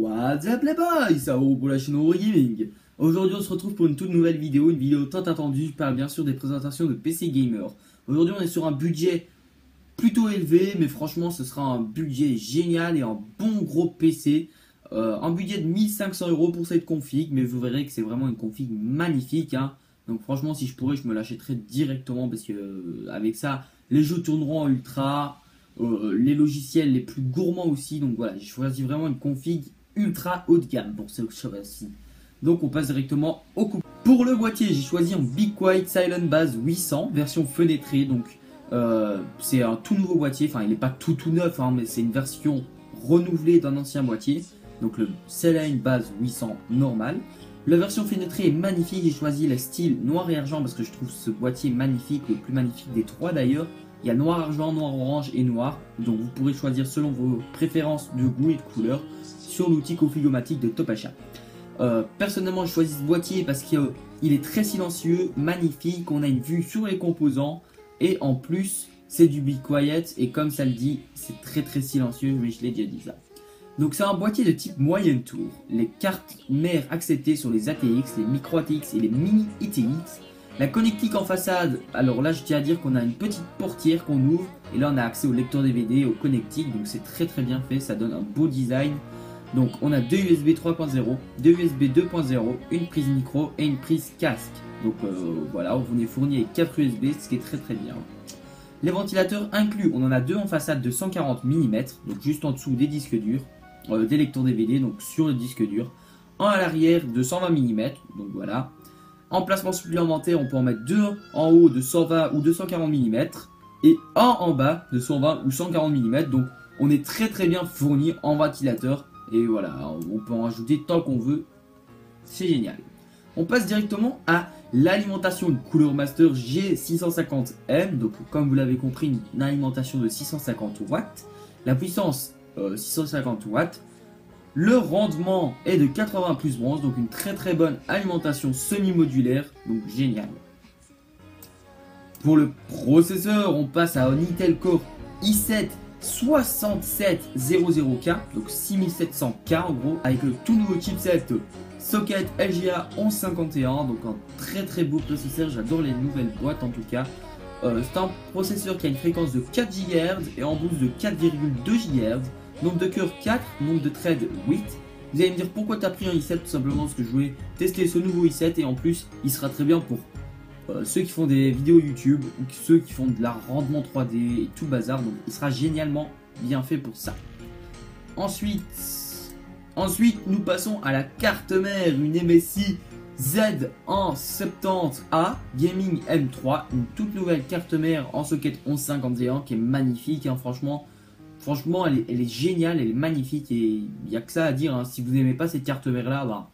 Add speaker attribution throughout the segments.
Speaker 1: What's up les boys, ça va pour la chaîne Oro Gaming. Aujourd'hui on se retrouve pour une toute nouvelle vidéo, une vidéo tant attendue. Je parle bien sûr des présentations de PC Gamer. Aujourd'hui on est sur un budget plutôt élevé, mais franchement ce sera un budget génial et un bon gros PC. Un budget de 1500 € pour cette config, mais vous verrez que c'est vraiment une config magnifique, hein. Donc franchement si je pourrais je me l'achèterais directement parce que avec ça les jeux tourneront en ultra. Les logiciels les plus gourmands aussi, donc voilà, j'ai choisi vraiment une config ultra haut de gamme pour ce choix-ci. Donc on passe directement au coup. Pour le boîtier, j'ai choisi un Be Quiet Silent Base 800 version fenêtrée, donc c'est un tout nouveau boîtier, enfin il n'est pas tout neuf, hein, mais c'est une version renouvelée d'un ancien boîtier, donc le Silent Base 800 normal. La version fenêtrée est magnifique, j'ai choisi le style noir et argent parce que je trouve ce boîtier magnifique, le plus magnifique des trois d'ailleurs. Il y a noir argent, noir orange et noir, donc vous pourrez choisir selon vos préférences de goût et de couleur sur l'outil config-o-matic de Top Achat. Personnellement, je choisis ce boîtier parce qu'il est très silencieux, magnifique, on a une vue sur les composants et en plus c'est du Be Quiet et comme ça le dit, c'est très silencieux, mais je l'ai déjà dit ça. Donc c'est un boîtier de type moyenne tour. Les cartes mères acceptées sur les ATX, les micro ATX et les mini ITX. La connectique en façade, alors là je tiens à dire qu'on a une petite portière qu'on ouvre et là on a accès au lecteur DVD, au connectique, donc c'est très bien fait, ça donne un beau design. Donc on a deux USB 3.0, deux USB 2.0, une prise micro et une prise casque. Donc voilà, on est fourni avec 4 USB, ce qui est très bien. Les ventilateurs inclus, on en a deux en façade de 140 mm, donc juste en dessous des disques durs, des lecteurs DVD, donc sur le disque dur. Un à l'arrière de 120 mm, donc voilà. Emplacement supplémentaire, on peut en mettre deux en haut de 120 ou 240 mm et un en bas de 120 ou 140 mm. Donc on est très bien fourni en ventilateur et voilà, on peut en rajouter tant qu'on veut. C'est génial. On passe directement à l'alimentation de Cooler Master G650M. Donc comme vous l'avez compris, une alimentation de 650 watts. La puissance 650 watts. Le rendement est de 80 plus bronze, donc une très bonne alimentation semi-modulaire, donc génial. Pour le processeur, on passe à un Intel Core i7 6700K, donc 6700K en gros, avec le tout nouveau chipset Socket LGA 1151, donc un très beau processeur, j'adore les nouvelles boîtes en tout cas. C'est un processeur qui a une fréquence de 4 GHz et en boost de 4,2 GHz. Nombre de cœurs 4, nombre de threads 8. Vous allez me dire pourquoi tu as pris un i7, tout simplement parce que je voulais tester ce nouveau i7 et en plus il sera très bien pour ceux qui font des vidéos YouTube ou ceux qui font de la rendement 3D et tout le bazar, donc il sera génialement bien fait pour ça. Ensuite nous passons à la carte mère, une MSI Z170A Gaming M3, une toute nouvelle carte mère en socket 1151 qui est magnifique, hein, franchement elle est géniale, elle est magnifique et il n'y a que ça à dire, hein. Si vous n'aimez pas cette carte mère là, bah,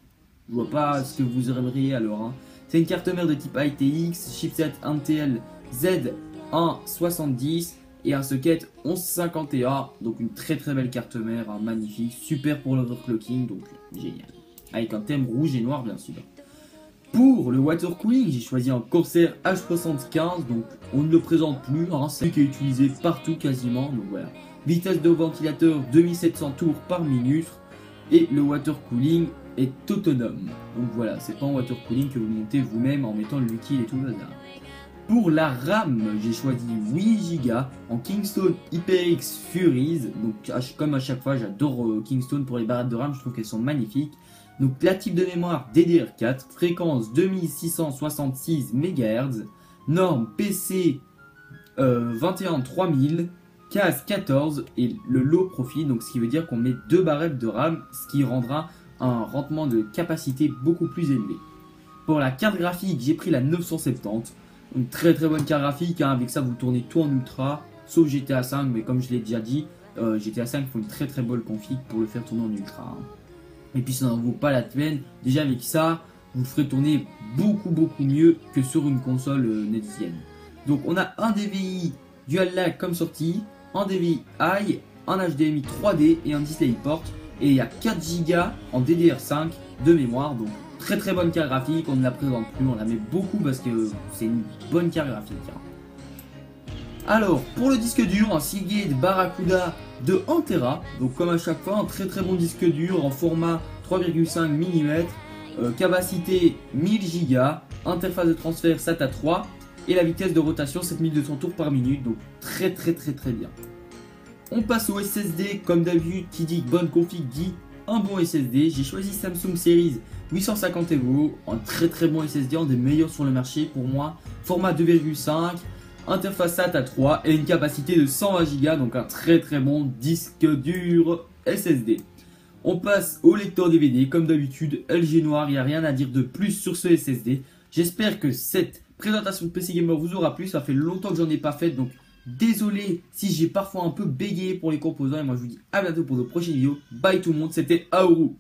Speaker 1: je vois pas ce que vous aimeriez alors, hein. C'est une carte mère de type ITX, chipset Intel Z170 et un socket 1151, donc une très belle carte mère, hein, magnifique, super pour l'overclocking, donc génial. Avec un thème rouge et noir bien sûr. Pour le water cooling, j'ai choisi un Corsair H75, donc on ne le présente plus, hein, c'est celui qui est utilisé partout quasiment, donc voilà. Vitesse de ventilateur 2700 tours par minute et le water cooling est autonome. Donc voilà, c'est pas un water cooling que vous montez vous-même en mettant le liquide et tout le bazar. Pour la RAM, j'ai choisi 8 Go en Kingston HyperX Furies. Donc comme à chaque fois, j'adore Kingston pour les barrettes de RAM, je trouve qu'elles sont magnifiques. Donc la type de mémoire DDR4, fréquence 2666 MHz, norme PC 213000. Case 14 et le low profit, donc ce qui veut dire qu'on met 2 barrettes de RAM, ce qui rendra un rendement de capacité beaucoup plus élevé. Pour la carte graphique, j'ai pris la 970, une très bonne carte graphique, hein. Avec ça vous tournez tout en ultra, sauf GTA 5, mais comme je l'ai déjà dit, GTA 5 faut une très bonne config pour le faire tourner en ultra, hein. Et puis ça n'en vaut pas la peine, déjà avec ça, vous le ferez tourner beaucoup mieux que sur une console next-gen. Donc on a un DVI Dual Lag comme sortie, un DVI, un HDMI 3D et un DisplayPort, et il y a 4 Go en DDR5 de mémoire, donc très bonne carte graphique, on ne la présente plus, on la met beaucoup parce que c'est une bonne carte graphique, hein. Alors, pour le disque dur, un Seagate Barracuda de 1 Tera. Donc comme à chaque fois, un très bon disque dur en format 3,5 mm, capacité 1000 Go, interface de transfert SATA 3 et la vitesse de rotation 7200 tours par minute. Donc très bien. On passe au SSD, comme d'habitude, qui dit bonne config dit un bon SSD. J'ai choisi Samsung Series 850 EVO, un très bon SSD, un des meilleurs sur le marché pour moi. Format 2,5, interface SATA 3 et une capacité de 120 Go, donc un très bon disque dur SSD. On passe au lecteur DVD, comme d'habitude, LG noir, il n'y a rien à dire de plus sur ce SSD. J'espère que cette présentation de PC Gamer vous aura plu, ça fait longtemps que j'en ai pas fait, donc désolé si j'ai parfois un peu bégayé pour les composants. Et moi je vous dis à bientôt pour de prochaines vidéos. Bye tout le monde, c'était Aourou.